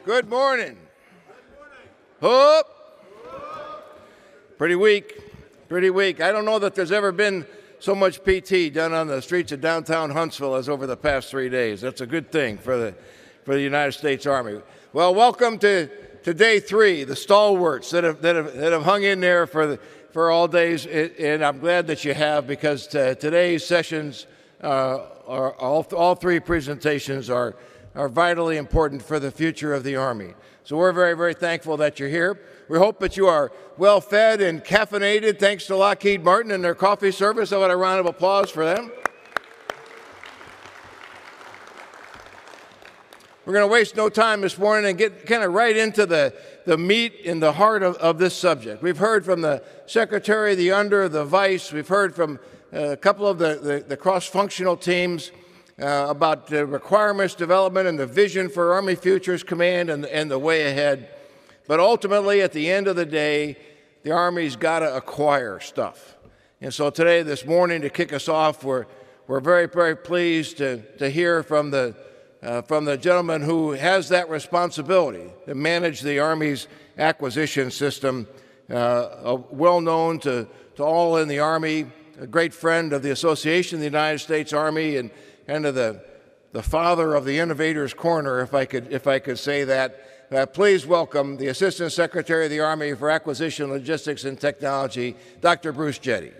Good morning. Hope. Pretty weak. Pretty weak. I don't know that there's ever been so much PT done on the streets of downtown Huntsville as over the past 3 days. That's a good thing for the United States Army. Well, welcome to day 3, the stalwarts that have hung in there for all days, and I'm glad that you have, because today's sessions all 3 presentations are vitally important for the future of the Army. So we're very, very thankful that you're here. We hope that you are well fed and caffeinated, thanks to Lockheed Martin and their coffee service. I want a round of applause for them. We're going to waste no time this morning and get kind of right into the meat and the heart of this subject. We've heard from the Secretary, the Under, the Vice. We've heard from a couple of the cross-functional teams about the requirements development and the vision for Army Futures Command and the way ahead. But ultimately, at the end of the day, the Army's got to acquire stuff. And so today, this morning, to kick us off, we're very, very pleased to hear from the gentleman who has that responsibility to manage the Army's acquisition system, well known to all in the Army, a great friend of the Association of the United States Army, and kind of the father of the Innovators Corner, if I could say that. Please welcome the Assistant Secretary of the Army for Acquisition, Logistics, and Technology, Dr. Bruce Jette.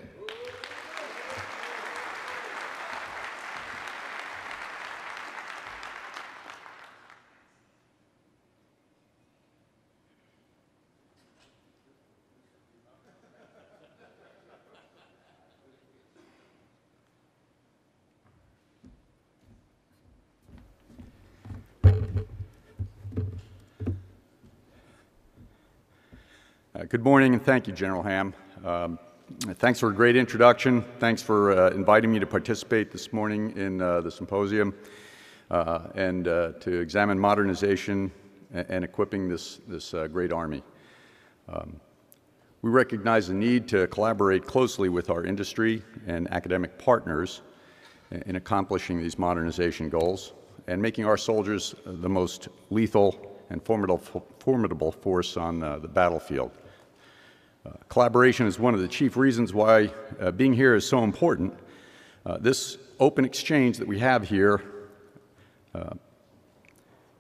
Good morning, and thank you, General Ham. Thanks for a great introduction. Thanks for inviting me to participate this morning in the symposium and to examine modernization and equipping this great Army. We recognize the need to collaborate closely with our industry and academic partners in accomplishing these modernization goals and making our soldiers the most lethal and formidable force on the battlefield. Collaboration is one of the chief reasons why being here is so important. This open exchange that we have here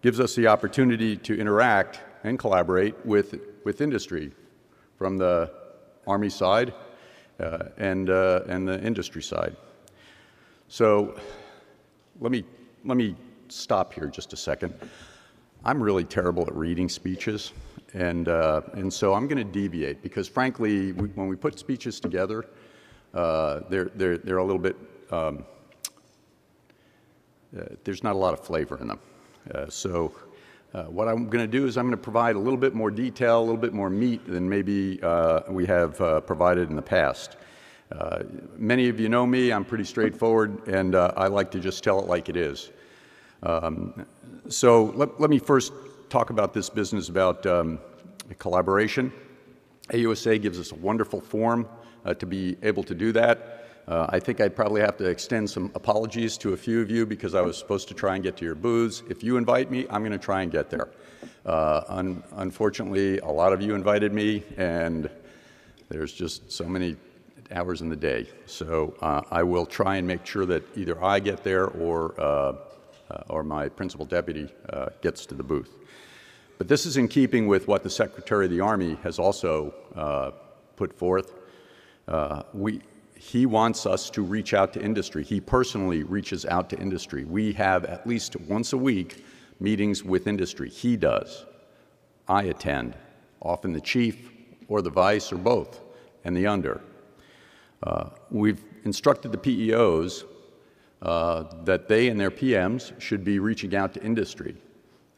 gives us the opportunity to interact and collaborate with industry from the Army side and the industry side. So let me stop here just a second. I'm really terrible at reading speeches. And so I'm going to deviate because, frankly, when we put speeches together, they're a little bit, there's not a lot of flavor in them. So what I'm going to do is I'm going to provide a little bit more detail, a little bit more meat than maybe we have provided in the past. Many of you know me. I'm pretty straightforward, and I like to just tell it like it is. So let me first talk about this business about collaboration. AUSA gives us a wonderful forum to be able to do that. I think I'd probably have to extend some apologies to a few of you because I was supposed to try and get to your booths. If you invite me, I'm going to try and get there. Unfortunately, a lot of you invited me, and there's just so many hours in the day. So I will try and make sure that either I get there or my principal deputy gets to the booth. But this is in keeping with what the Secretary of the Army has also put forth. He wants us to reach out to industry. He personally reaches out to industry. We have at least once a week meetings with industry. He does. I attend, often the chief or the vice or both, and the under. We've instructed the PEOs that they and their PMs should be reaching out to industry.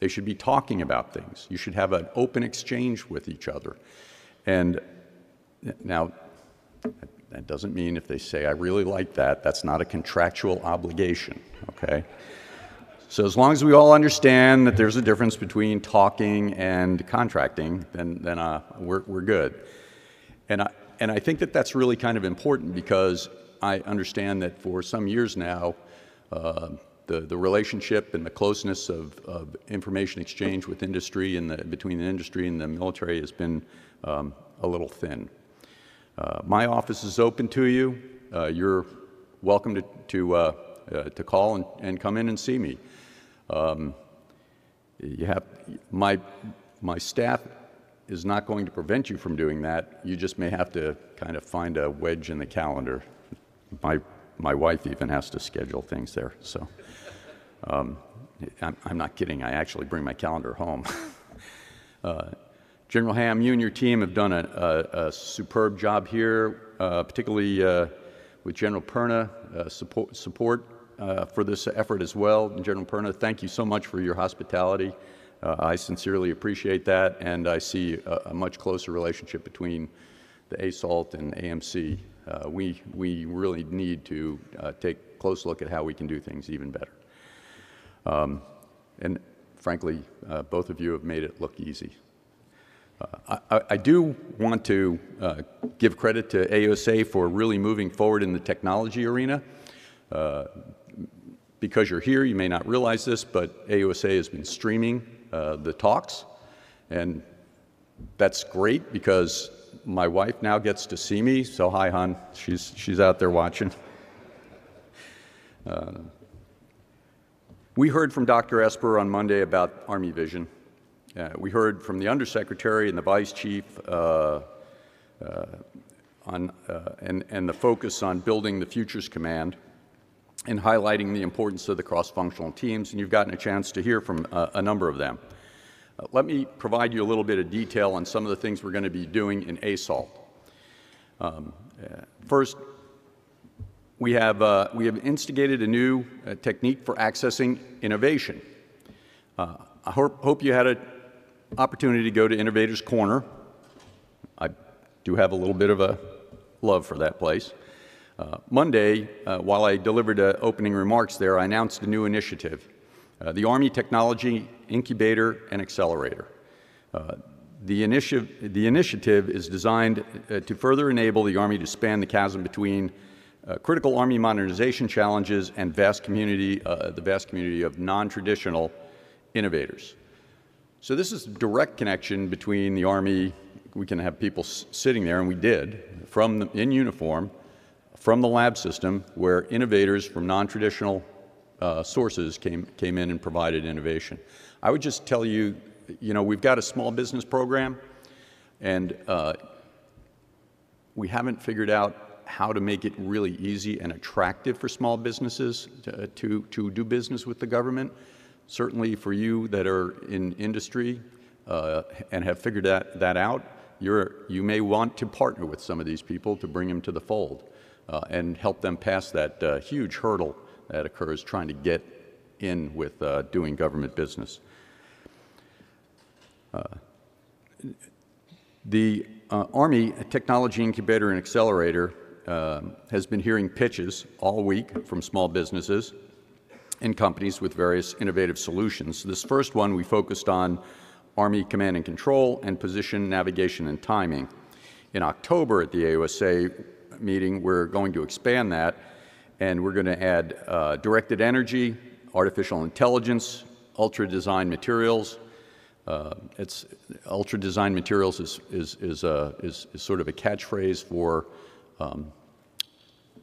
They should be talking about things. You should have an open exchange with each other. And now, that doesn't mean if they say, I really like that, that's not a contractual obligation, okay? So as long as we all understand that there's a difference between talking and contracting, then we're good. And I think that that's really kind of important because I understand that for some years now, the relationship and the closeness of information exchange with industry and between the industry and the military has been a little thin. My office is open to you. You're welcome to call and come in and see me. You have my staff is not going to prevent you from doing that. You just may have to kind of find a wedge in the calendar. My wife even has to schedule things there. So I'm not kidding. I actually bring my calendar home. General Ham, you and your team have done a superb job here, particularly with General Perna, support for this effort as well. And General Perna, thank you so much for your hospitality. I sincerely appreciate that, and I see a much closer relationship between the ASALT and AMC. We really need to take a close look at how we can do things even better. And frankly, both of you have made it look easy. I do want to give credit to AUSA for really moving forward in the technology arena. Because you're here, you may not realize this, but AUSA has been streaming the talks, and that's great because my wife now gets to see me. So hi, hon. She's out there watching. We heard from Dr. Esper on Monday about Army Vision. We heard from the Undersecretary and the Vice Chief and the focus on building the Futures Command and highlighting the importance of the cross-functional teams, and you've gotten a chance to hear from a number of them. Let me provide you a little bit of detail on some of the things we're going to be doing in ASALT. First, we have instigated a new technique for accessing innovation. I hope you had an opportunity to go to Innovator's Corner. I do have a little bit of a love for that place. Monday, while I delivered opening remarks there, I announced a new initiative, the Army Technology Incubator and Accelerator. The initiative is designed to further enable the Army to span the chasm between critical Army modernization challenges and the vast community of non-traditional innovators. So this is a direct connection between the Army. We can have people sitting there, and we did, in uniform, from the lab system, where innovators from non-traditional sources came in and provided innovation. I would just tell you, we've got a small business program, and we haven't figured out how to make it really easy and attractive for small businesses to do business with the government. Certainly for you that are in industry and have figured that out, you may want to partner with some of these people to bring them to the fold. And help them pass that huge hurdle that occurs trying to get in with doing government business. The Army Technology Incubator and Accelerator has been hearing pitches all week from small businesses and companies with various innovative solutions. This first one, we focused on Army Command and Control and Position, Navigation, and Timing. In October at the AUSA meeting, we're going to expand that, and we're going to add directed energy, artificial intelligence, ultra-designed materials. Ultra-designed materials is sort of a catchphrase for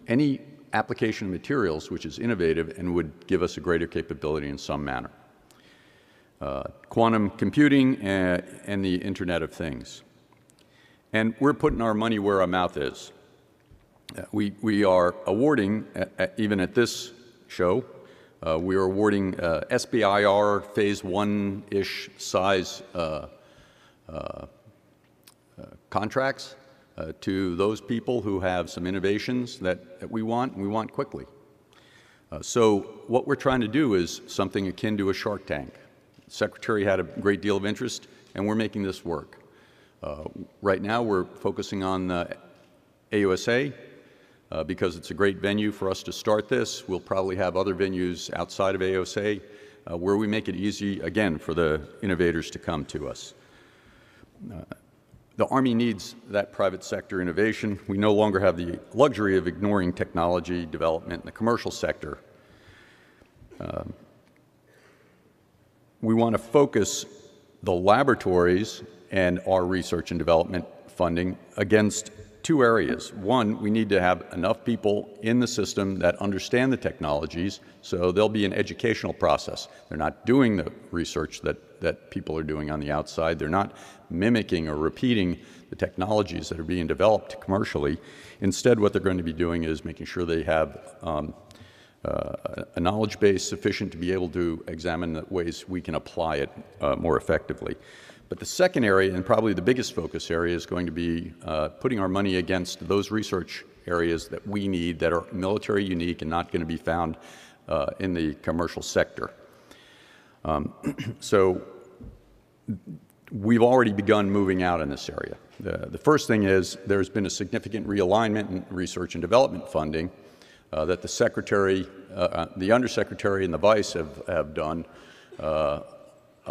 any application of materials which is innovative and would give us a greater capability in some manner. Quantum computing and the Internet of Things. And we're putting our money where our mouth is. We are awarding, even at this show, we are awarding SBIR Phase 1-ish size contracts to those people who have some innovations that we want, and we want quickly. So what we're trying to do is something akin to a Shark Tank. The Secretary had a great deal of interest, and we're making this work. Right now, we're focusing on AUSA because it's a great venue for us to start this. We'll probably have other venues outside of AUSA where we make it easy, again, for the innovators to come to us. The Army needs that private sector innovation. We no longer have the luxury of ignoring technology development in the commercial sector. We want to focus the laboratories and our research and development funding against two areas. One, we need to have enough people in the system that understand the technologies, so there'll be an educational process. They're not doing the research that people are doing on the outside. They're not mimicking or repeating the technologies that are being developed commercially. Instead, what they're going to be doing is making sure they have a knowledge base sufficient to be able to examine the ways we can apply it more effectively. But the second area, and probably the biggest focus area, is going to be putting our money against those research areas that we need that are military unique and not going to be found in the commercial sector. So we've already begun moving out in this area. The first thing is there's been a significant realignment in research and development funding that the Secretary, the Undersecretary and the Vice have done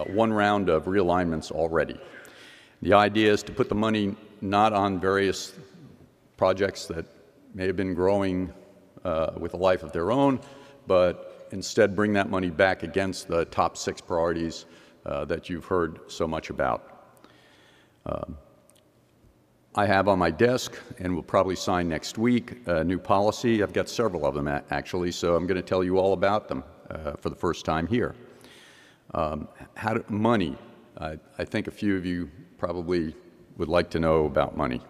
one round of realignments already. The idea is to put the money not on various projects that may have been growing with a life of their own, but instead bring that money back against the top 6 priorities that you've heard so much about. I have on my desk, and will probably sign next week, a new policy. I've got several of them actually, so I'm going to tell you all about them for the first time here. Money. I think a few of you probably would like to know about money.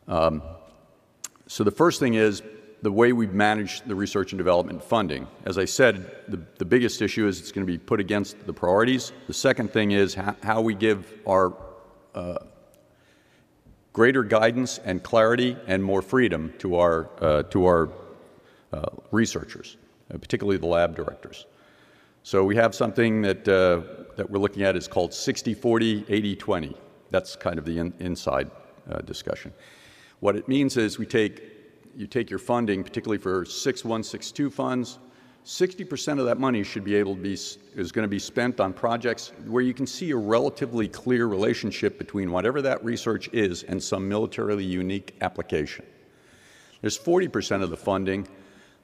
So the first thing is the way we've managed the research and development funding. As I said, the biggest issue is it's going to be put against the priorities. The second thing is how we give our greater guidance and clarity and more freedom to our researchers, particularly the lab directors. So we have something that we're looking at is called 60-40, 80-20. That's kind of the inside discussion. What it means is you take your funding, particularly for 6162 funds, 60% of that money should be able to is going to be spent on projects where you can see a relatively clear relationship between whatever that research is and some militarily unique application. There's 40% of the funding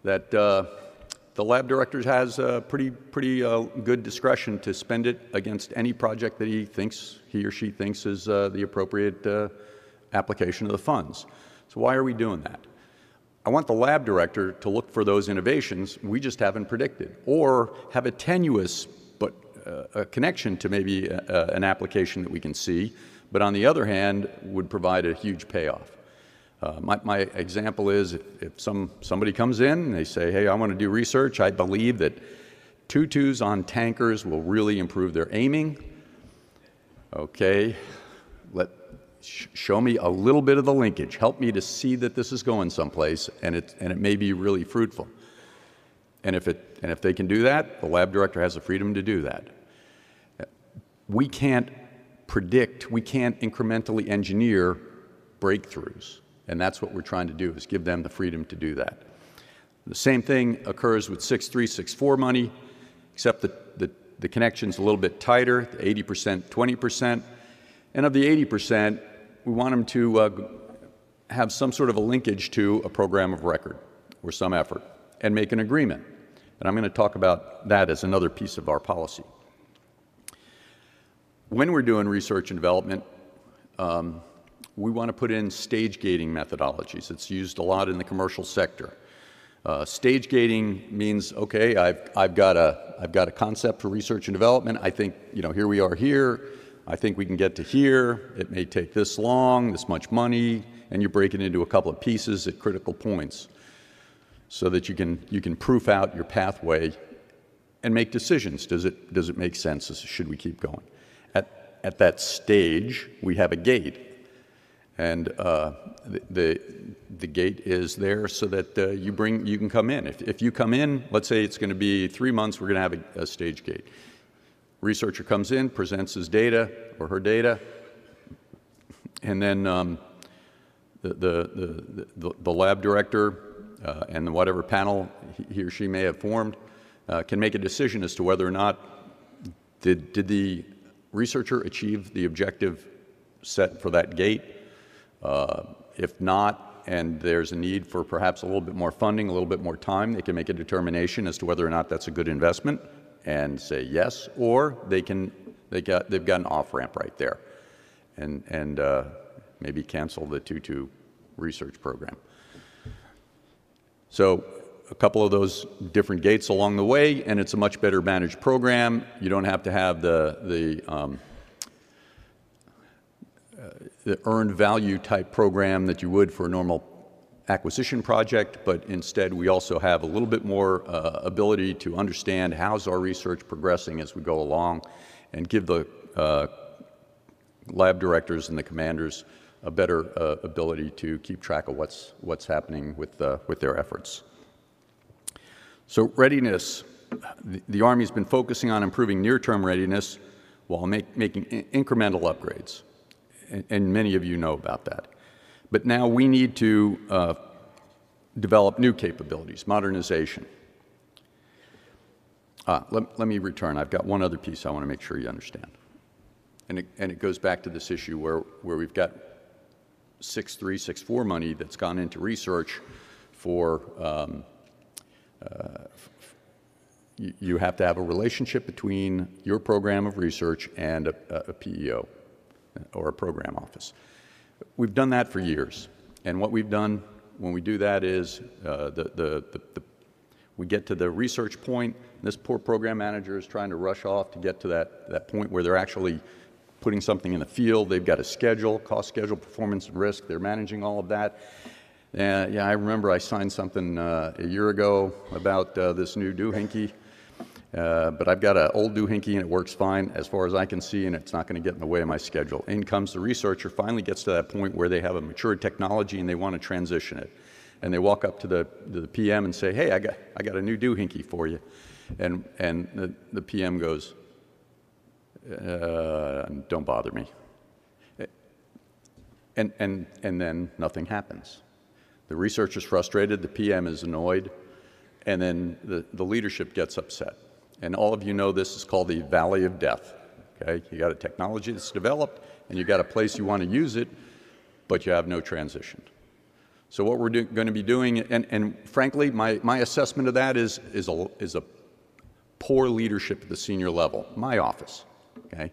that the lab director has pretty good discretion to spend it against any project that he or she thinks is the appropriate application of the funds. So why are we doing that? I want the lab director to look for those innovations we just haven't predicted, or have a tenuous but a connection to maybe an application that we can see, but on the other hand would provide a huge payoff. My example is if somebody comes in and they say, hey, I want to do research, I believe that tutus on tankers will really improve their aiming. Okay, show me a little bit of the linkage. Help me to see that this is going someplace, and it may be really fruitful. And if they can do that, the lab director has the freedom to do that. We can't predict, we can't incrementally engineer breakthroughs, and that's what we're trying to do, is give them the freedom to do that. The same thing occurs with 6364 money, except the connection's a little bit tighter, 80%, 20%. And of the 80%, we want them to have some sort of a linkage to a program of record or some effort and make an agreement. And I'm going to talk about that as another piece of our policy. When we're doing research and development, we want to put in stage gating methodologies. It's used a lot in the commercial sector. Stage gating means, okay, I've got a concept for research and development. I think, here we are here. I think we can get to here. It may take this long, this much money, and you break it into a couple of pieces at critical points so that you can proof out your pathway and make decisions. Does it make sense? Should we keep going? At that stage, we have a gate. And the gate is there so that you can come in. If you come in, let's say it's going to be 3 months, we're going to have a stage gate. Researcher comes in, presents his data or her data, and then the lab director and whatever panel he or she may have formed can make a decision as to whether or not did the researcher achieve the objective set for that gate. If not, and there's a need for perhaps a little bit more funding, a little bit more time, they can make a determination as to whether or not that's a good investment and say yes, or they've got an off-ramp right there and maybe cancel the 2-2 research program. So a couple of those different gates along the way, and it's a much better managed program. You don't have to have the earned value type program that you would for a normal acquisition project, but instead we also have a little bit more ability to understand how's our research progressing as we go along, and give the lab directors and the commanders a better ability to keep track of what's happening with their efforts. So readiness, the Army's been focusing on improving near-term readiness while making incremental upgrades, and many of you know about that. But now we need to develop new capabilities, modernization. Let me return. I've got one other piece I want to make sure you understand. And it goes back to this issue where we've got 6.3, 6.4 money that's gone into research for, you have to have a relationship between your program of research and a PEO or a program office. We've done that for years. And what we've done when we do that is we get to the research point, and this poor program manager is trying to rush off to get to that point where they're actually putting something in the field. They've got a schedule, cost schedule, performance and risk. They're managing all of that. Yeah, I remember I signed something a year ago about this new doohickey, but I've got an old doohickey and it works fine as far as I can see, and it's not going to get in the way of my schedule. In comes the researcher, finally gets to that point where they have a mature technology and they want to transition it. And they walk up to the PM and say, hey, I got a new doohickey for you. And the PM goes, don't bother me. And then nothing happens. The researcher's frustrated, the PM is annoyed, and then the leadership gets upset. And all of you know this is called the valley of death. Okay? You got a technology that's developed, and you got a place you want to use it, but you have no transition. So what we're going to be doing, and frankly, my assessment of that is a poor leadership at the senior level, my office. Okay?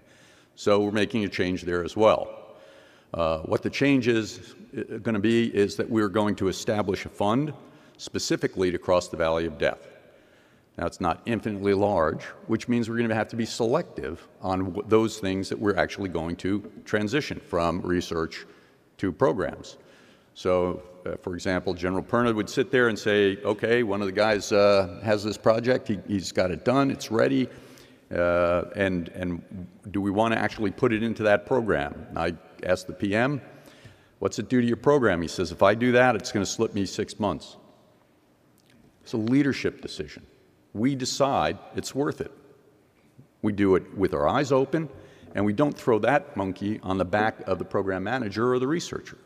So we're making a change there as well. What the change is going to be is that we're going to establish a fund specifically to cross the valley of death. Now, it's not infinitely large, which means we're going to have to be selective on those things that we're actually going to transition from research to programs. So, for example, General Perna would sit there and say, okay, one of the guys has this project, he's got it done, it's ready, and do we want to actually put it into that program? And I asked the PM, what's it do to your program? He says, if I do that, it's going to slip me 6 months. It's a leadership decision. We decide it's worth it. We do it with our eyes open, and we don't throw that monkey on the back of the program manager or the researcher.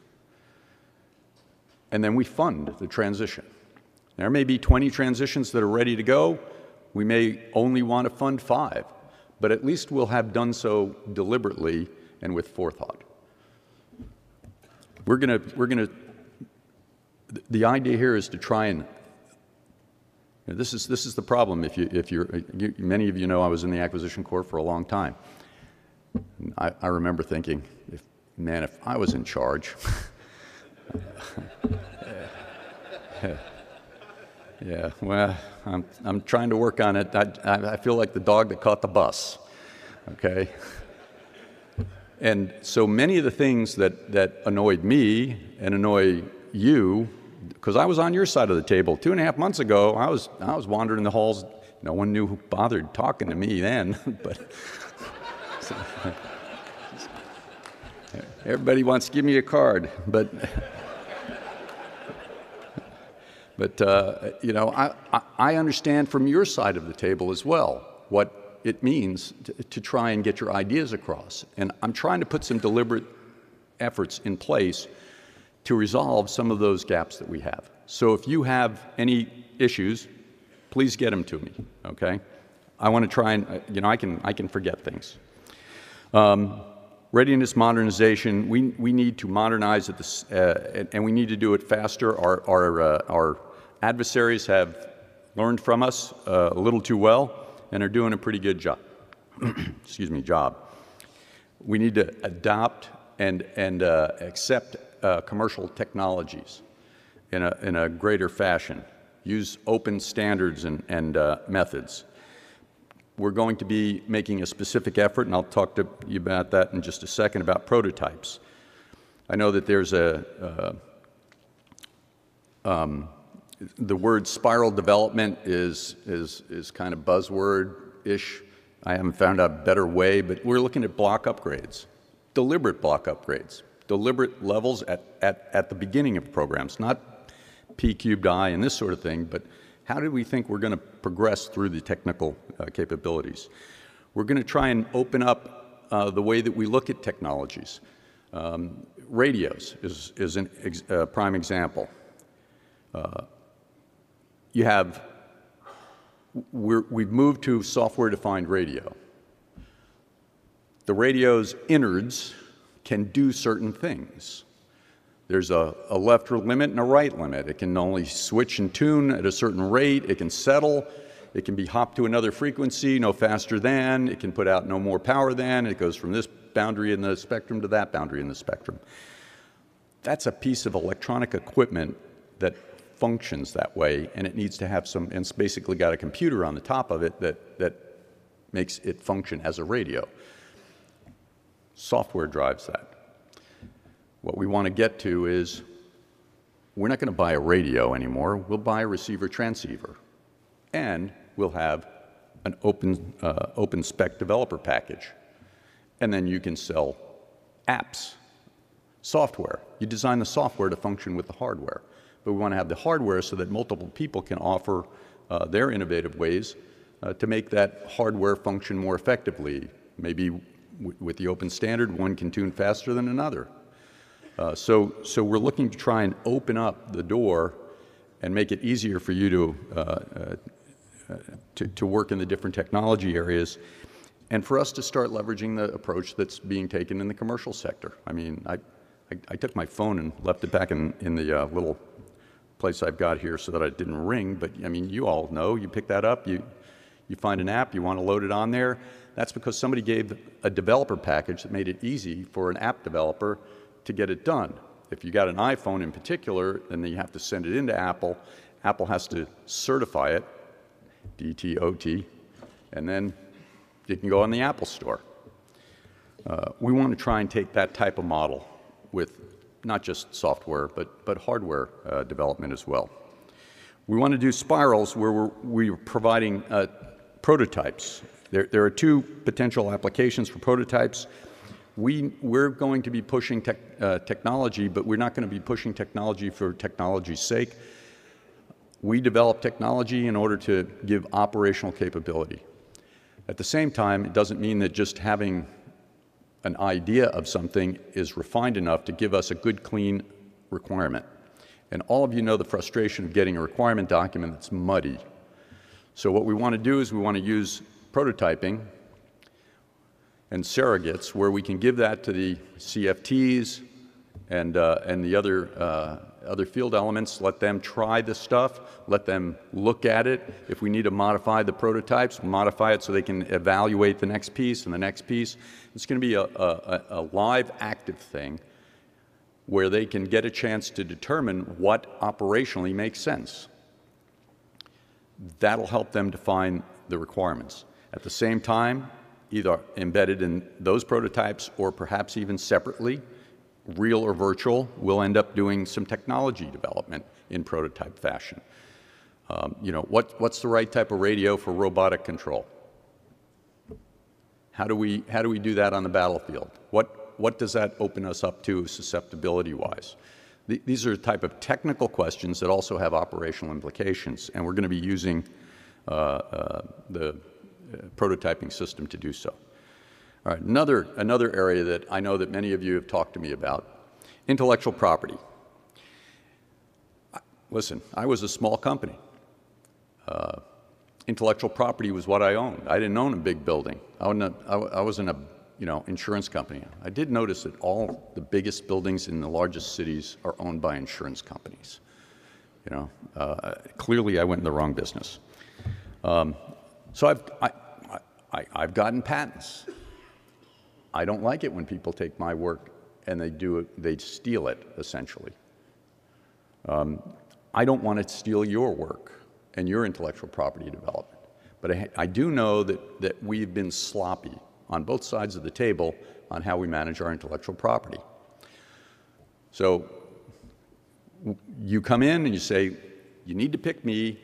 And then we fund the transition. There may be 20 transitions that are ready to go. We may only want to fund 5, but at least we'll have done so deliberately and with forethought. The idea here is to try and, this is the problem. Many of you know I was in the Acquisition Corps for a long time. I remember thinking, if I was in charge, yeah, well, I'm trying to work on it. I feel like the dog that caught the bus, okay? And so many of the things that annoyed me and annoy you, because I was on your side of the table 2.5 months ago, I was wandering the halls. No one knew who bothered talking to me then, but so, everybody wants to give me a card, but you know, I understand from your side of the table as well what it means to try and get your ideas across. And I'm trying to put some deliberate efforts in place to resolve some of those gaps that we have. So if you have any issues, please get them to me, okay? I want to try and, you know, I can forget things. Readiness modernization, we need to modernize at this, and we need to do it faster. Our adversaries have learned from us a little too well and are doing a pretty good job. Excuse me, job. We need to adopt and accept commercial technologies in a greater fashion. Use open standards and methods. We're going to be making a specific effort, and I'll talk to you about that in just a second, about prototypes. I know that there's the word spiral development is kind of buzzword-ish. I haven't found out a better way, but we're looking at block upgrades, deliberate block upgrades, deliberate levels at the beginning of programs, not P cubed I and this sort of thing, but how do we think we're going to progress through the technical capabilities? We're going to try and open up the way that we look at technologies. Radios is a prime example. We've moved to software-defined radio. The radio's innards can do certain things. There's a left limit and a right limit. It can only switch and tune at a certain rate. It can settle. It can be hopped to another frequency, no faster than. It can put out no more power than. It goes from this boundary in the spectrum to that boundary in the spectrum. That's a piece of electronic equipment that functions that way, and it needs to have some, and it's basically got a computer on the top of it that makes it function as a radio. Software drives that. What we want to get to is we're not going to buy a radio anymore. We'll buy a receiver-transceiver, and we'll have an open spec developer package. And then you can sell apps, software. You design the software to function with the hardware. But we want to have the hardware so that multiple people can offer their innovative ways to make that hardware function more effectively. Maybe with the open standard, one can tune faster than another. So we're looking to try and open up the door and make it easier for you to work in the different technology areas, and for us to start leveraging the approach that's being taken in the commercial sector. I mean, I took my phone and left it back in the little place I've got here so that it didn't ring, but I mean, you all know, you pick that up, you find an app, you want to load it on there. That's because somebody gave a developer package that made it easy for an app developer to get it done. If you got an iPhone in particular, then you have to send it into Apple. Apple has to certify it, DTOT, and then it can go on the Apple Store. We want to try and take that type of model with not just software, but hardware development as well. We want to do spirals where we're providing prototypes. There are two potential applications for prototypes. We're going to be pushing technology, but we're not going to be pushing technology for technology's sake. We develop technology in order to give operational capability. At the same time, it doesn't mean that just having an idea of something is refined enough to give us a good, clean requirement. And all of you know the frustration of getting a requirement document that's muddy. So what we want to do is we want to use prototyping and surrogates where we can give that to the CFTs and the other field elements, let them try the stuff, let them look at it. If we need to modify the prototypes, modify it so they can evaluate the next piece and the next piece. It's going to be a live, active thing where they can get a chance to determine what operationally makes sense. That'll help them define the requirements. At the same time, either embedded in those prototypes or perhaps even separately, real or virtual, we'll end up doing some technology development in prototype fashion. You know, what's the right type of radio for robotic control? How do we do that on the battlefield? What does that open us up to susceptibility-wise? These are the type of technical questions that also have operational implications, and we're going to be using the prototyping system to do so. All right, another area that I know that many of you have talked to me about, intellectual property. Listen, I was a small company. Intellectual property was what I owned. I didn't own a big building. I wasn't a insurance company. I did notice that all the biggest buildings in the largest cities are owned by insurance companies. Clearly I went in the wrong business. So I've gotten patents. I don't like it when people take my work and they steal it, essentially. I don't want to steal your work and your intellectual property development. But I do know that we've been sloppy on both sides of the table on how we manage our intellectual property. So you come in and you say, you need to pick me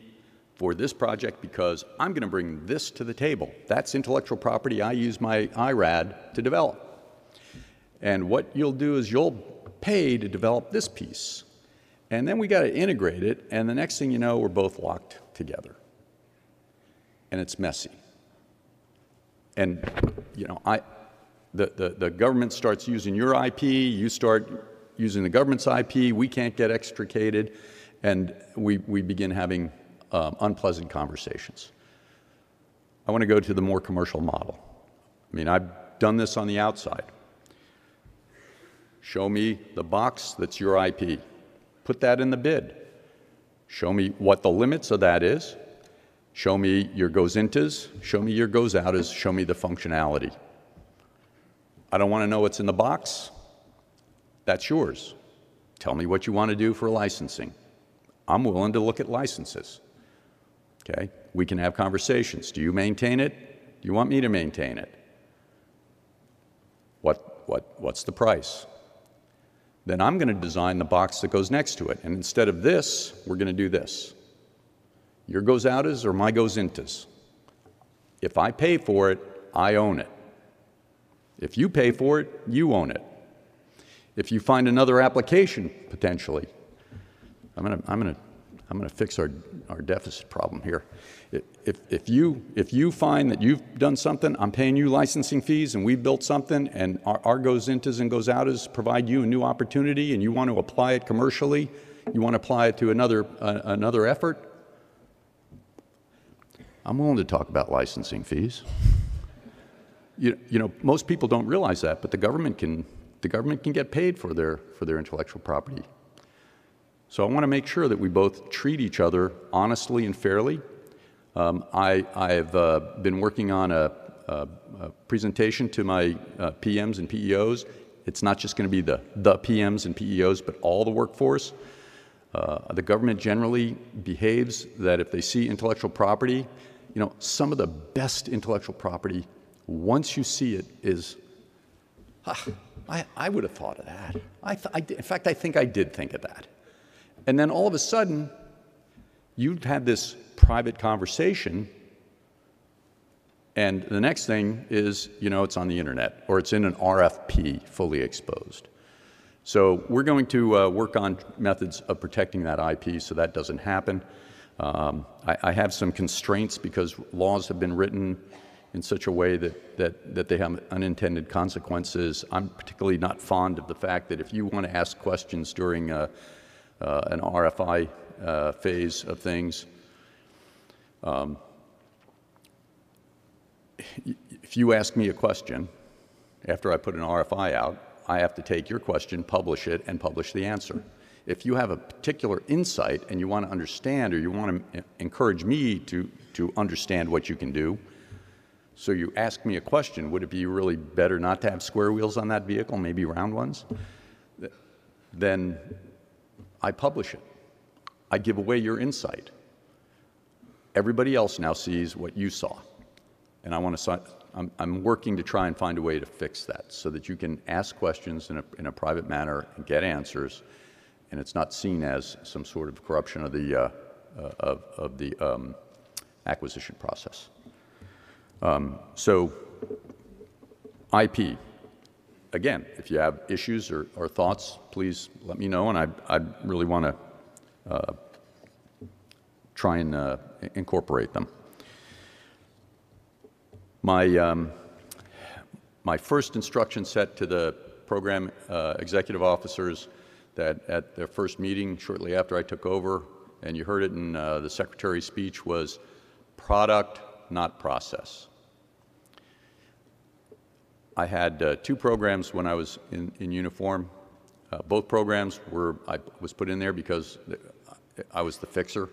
for this project because I'm going to bring this to the table. That's intellectual property I use my IRAD to develop. And what you'll do is you'll pay to develop this piece. And then we got to integrate it, and the next thing you know, we're both locked together. And it's messy. And, the government starts using your IP, you start using the government's IP, we can't get extricated, and we begin having unpleasant conversations. I want to go to the more commercial model. I mean, I've done this on the outside. Show me the box that's your IP. Put that in the bid. Show me what the limits of that is. Show me your goes-intas. Show me your goes-outas. Show me the functionality. I don't want to know what's in the box. That's yours. Tell me what you want to do for licensing. I'm willing to look at licenses. Okay? We can have conversations. Do you maintain it? Do you want me to maintain it? What's the price? Then I'm going to design the box that goes next to it. And instead of this, we're going to do this. Your goes-outas or my goes-intas. If I pay for it, I own it. If you pay for it, you own it. If you find another application, potentially, I'm going to fix our deficit problem here. If you find that you've done something, I'm paying you licensing fees, and we've built something, and our goes-intas and goes-outas provide you a new opportunity, and you want to apply it commercially, you want to apply it to another effort, I'm willing to talk about licensing fees. Most people don't realize that, but the government can get paid for their intellectual property. So I want to make sure that we both treat each other honestly and fairly. I've been working on a presentation to my PMs and PEOs. It's not just going to be the PMs and PEOs, but all the workforce. The government generally behaves that if they see intellectual property, some of the best intellectual property, once you see it, is, I would have thought of that. In fact, I think I did think of that. And then all of a sudden, you've had this private conversation, and the next thing is, it's on the internet, or it's in an RFP, fully exposed. So we're going to work on methods of protecting that IP so that doesn't happen. I have some constraints because laws have been written in such a way that they have unintended consequences. I'm particularly not fond of the fact that if you want to ask questions during an RFI phase of things, if you ask me a question after I put an RFI out, I have to take your question, publish it, and publish the answer. If you have a particular insight and you want to understand, or you want to encourage me to understand what you can do, so you ask me a question, would it be really better not to have square wheels on that vehicle, maybe round ones? Then I publish it. I give away your insight. Everybody else now sees what you saw. And I'm working to try and find a way to fix that so that you can ask questions in a private manner and get answers, and it's not seen as some sort of corruption of the acquisition process. So IP. Again, if you have issues or thoughts, please let me know, and I really want to try and incorporate them. My first instruction set to the program executive officers that at their first meeting shortly after I took over, and you heard it in the secretary's speech, was product, not process. I had 2 programs when I was in uniform. Both programs I was put in there because I was the fixer.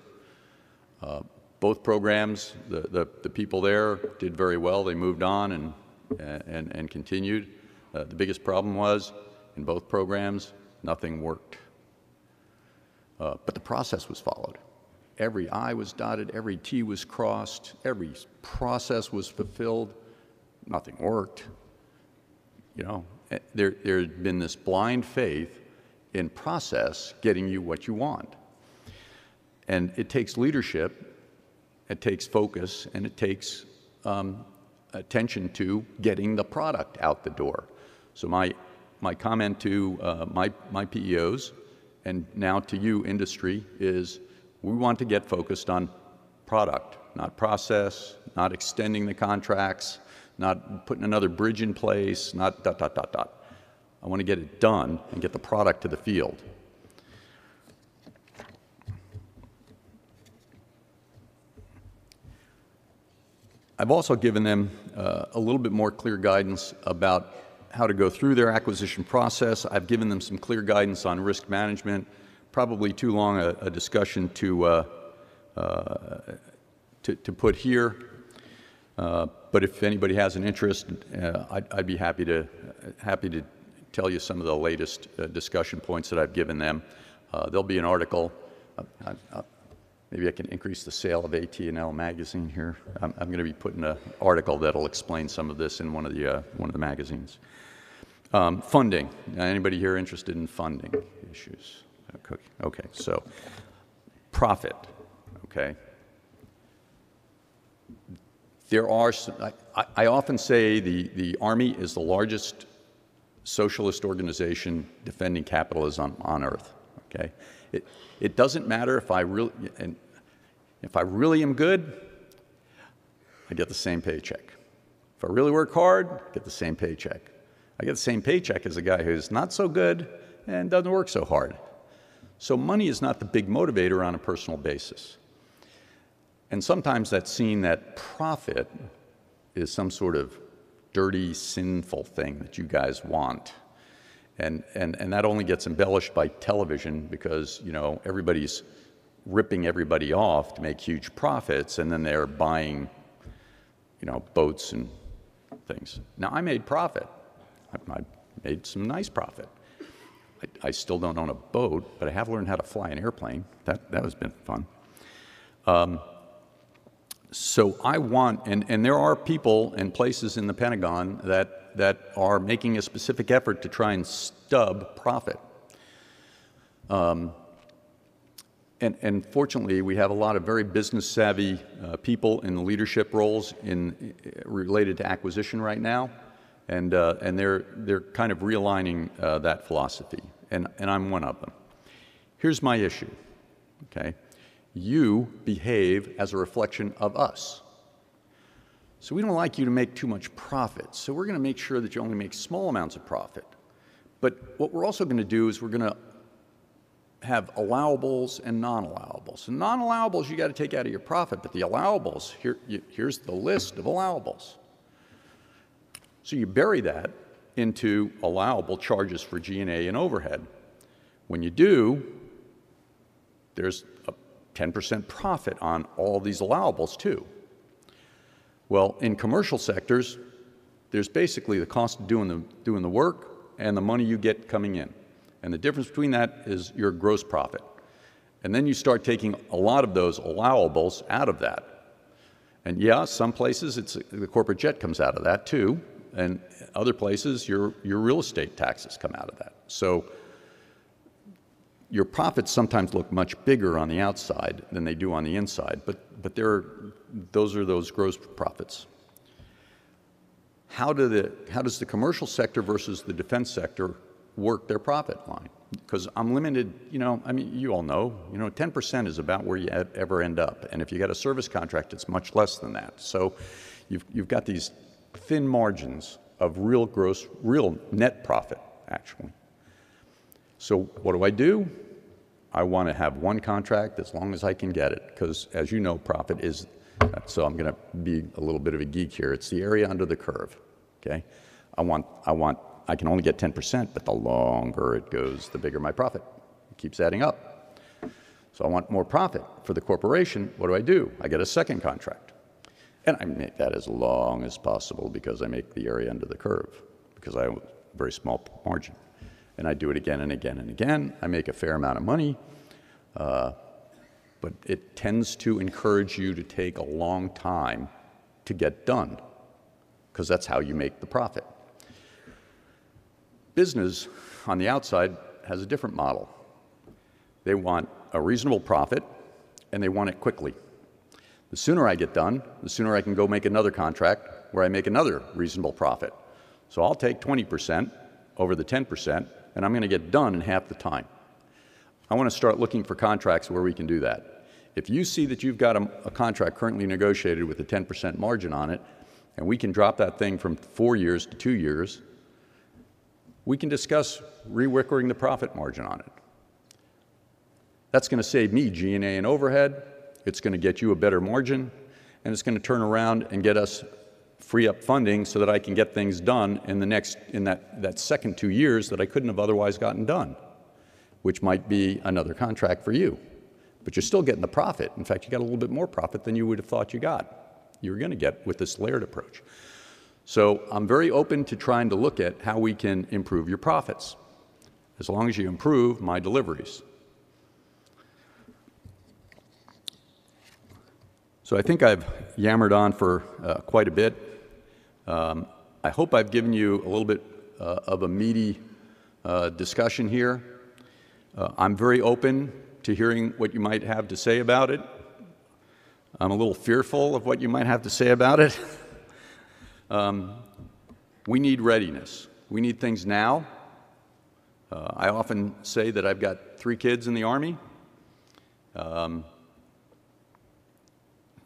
Both programs, the people there did very well. They moved on and continued. The biggest problem was, in both programs, nothing worked. But the process was followed. Every I was dotted, every T was crossed, every process was fulfilled. Nothing worked. You know, there had been this blind faith in process getting you what you want. And it takes leadership, it takes focus, and it takes attention to getting the product out the door. So my comment to my PEOs, and now to you, industry, is we want to get focused on product, not process, not extending the contracts, not putting another bridge in place, not ... I want to get it done and get the product to the field. I've also given them a little bit more clear guidance about how to go through their acquisition process. I've given them some clear guidance on risk management. Probably too long a discussion to put here. But if anybody has an interest, I'd be happy to tell you some of the latest discussion points that I've given them. There'll be an article. Maybe I can increase the sale of AT&L magazine here. I'm going to be putting an article that'll explain some of this in one of the magazines. Funding. Anybody here interested in funding issues? Okay. So profit. Okay. There are. I often say the Army is the largest socialist organization defending capitalism on earth. Okay. It doesn't matter if I really am good, I get the same paycheck. If I really work hard, I get the same paycheck. I get the same paycheck as a guy who's not so good and doesn't work so hard. So money is not the big motivator on a personal basis. And sometimes that's seen that profit is some sort of dirty, sinful thing that you guys want. And that only gets embellished by television because, you know, everybody's ripping everybody off to make huge profits, and then they're buying, you know, boats and things. Now, I made profit. I made some nice profit. I still don't own a boat, but I have learned how to fly an airplane. That has been fun. So I want, and there are people and places in the Pentagon that are making a specific effort to try and stub profit. And fortunately, we have a lot of very business-savvy people in the leadership roles related to acquisition right now, and they're kind of realigning that philosophy, and I'm one of them. Here's my issue, okay? You behave as a reflection of us. So we don't like you to make too much profit, so we're going to make sure that you only make small amounts of profit. But what we're also going to do is we're going to have allowables and non-allowables. And non-allowables you got to take out of your profit, but the allowables, here's the list of allowables. So you bury that into allowable charges for G&A and overhead. When you do, there's a 10% profit on all these allowables too. Well, in commercial sectors, there's basically the cost of doing the work and the money you get coming in. And the difference between that is your gross profit. And then you start taking a lot of those allowables out of that. And yeah, some places the corporate jet comes out of that too. And other places your real estate taxes come out of that. So your profits sometimes look much bigger on the outside than they do on the inside, but those are those gross profits. How does the commercial sector versus the defense sector work their profit line? Because I'm limited, you know, I mean, you all know, 10% is about where you ever end up. And if you got a service contract, it's much less than that. So you've got these thin margins of real net profit, actually. So what do? I want to have one contract as long as I can get it, because as you know, profit is, so I'm going to be a little bit of a geek here. It's the area under the curve, okay? I can only get 10%, but the longer it goes, the bigger my profit. It keeps adding up. So I want more profit for the corporation. What do? I get a second contract. And I make that as long as possible because I make the area under the curve, because I have a very small margin. And I do it again and again and again. I make a fair amount of money, but it tends to encourage you to take a long time to get done, because that's how you make the profit. Business, on the outside, has a different model. They want a reasonable profit, and they want it quickly. The sooner I get done, the sooner I can go make another contract where I make another reasonable profit. So I'll take 20% over the 10%, and I'm going to get done in half the time. I want to start looking for contracts where we can do that. If you see that you've got a contract currently negotiated with a 10% margin on it, and we can drop that thing from 4 years to 2 years, we can discuss rewickering the profit margin on it. That's going to save me G&A and overhead. It's going to get you a better margin, and it's going to turn around and get us free up funding so that I can get things done in that second 2 years that I couldn't have otherwise gotten done, which might be another contract for you. But you're still getting the profit. In fact, you got a little bit more profit than you would have thought you were going to get with this layered approach. So I'm very open to trying to look at how we can improve your profits, as long as you improve my deliveries. So I think I've yammered on for quite a bit. I hope I've given you a little bit of a meaty discussion here. I'm very open to hearing what you might have to say about it. I'm a little fearful of what you might have to say about it. We need readiness. We need things now. I often say that I've got 3 kids in the Army.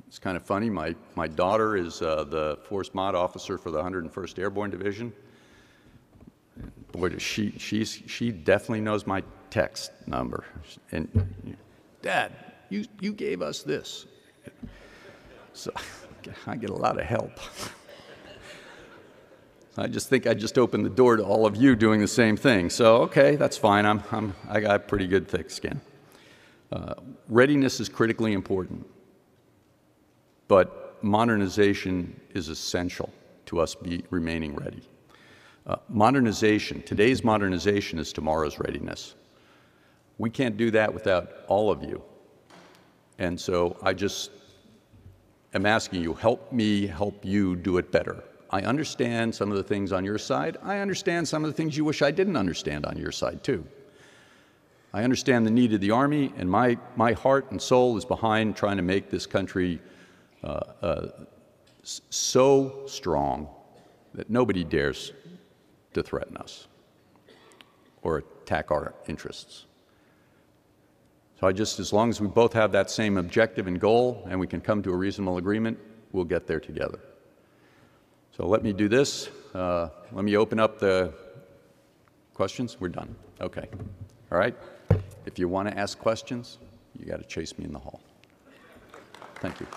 It's kind of funny. My daughter is the Force Mod officer for the 101st Airborne Division. Boy, she definitely knows my text number. And Dad, you gave us this. So I get a lot of help. I just think I just opened the door to all of you doing the same thing. So okay, that's fine. I got pretty good thick skin. Readiness is critically important. But modernization is essential to us remaining ready. Today's modernization is tomorrow's readiness. We can't do that without all of you. And so I just am asking you, help me help you do it better. I understand some of the things on your side. I understand some of the things you wish I didn't understand on your side, too. I understand the need of the Army, and my heart and soul is behind trying to make this country so strong that nobody dares to threaten us or attack our interests. So as long as we both have that same objective and goal and we can come to a reasonable agreement, we'll get there together. So let me do this. Let me open up the questions. We're done. Okay. All right. If you want to ask questions, you got to chase me in the hall. Thank you.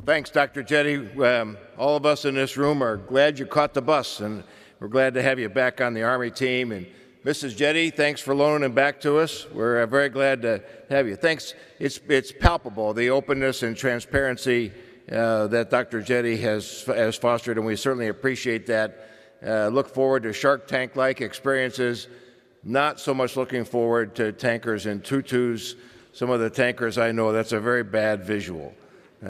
Thanks, Dr. Jette. All of us in this room are glad you caught the bus, and we're glad to have you back on the Army team. And Mrs. Jette, thanks for loaning him back to us. We're very glad to have you. Thanks. It's palpable, the openness and transparency that Dr. Jette has fostered, and we certainly appreciate that. Look forward to Shark Tank-like experiences, not so much looking forward to tankers in tutus. Some of the tankers I know, that's a very bad visual.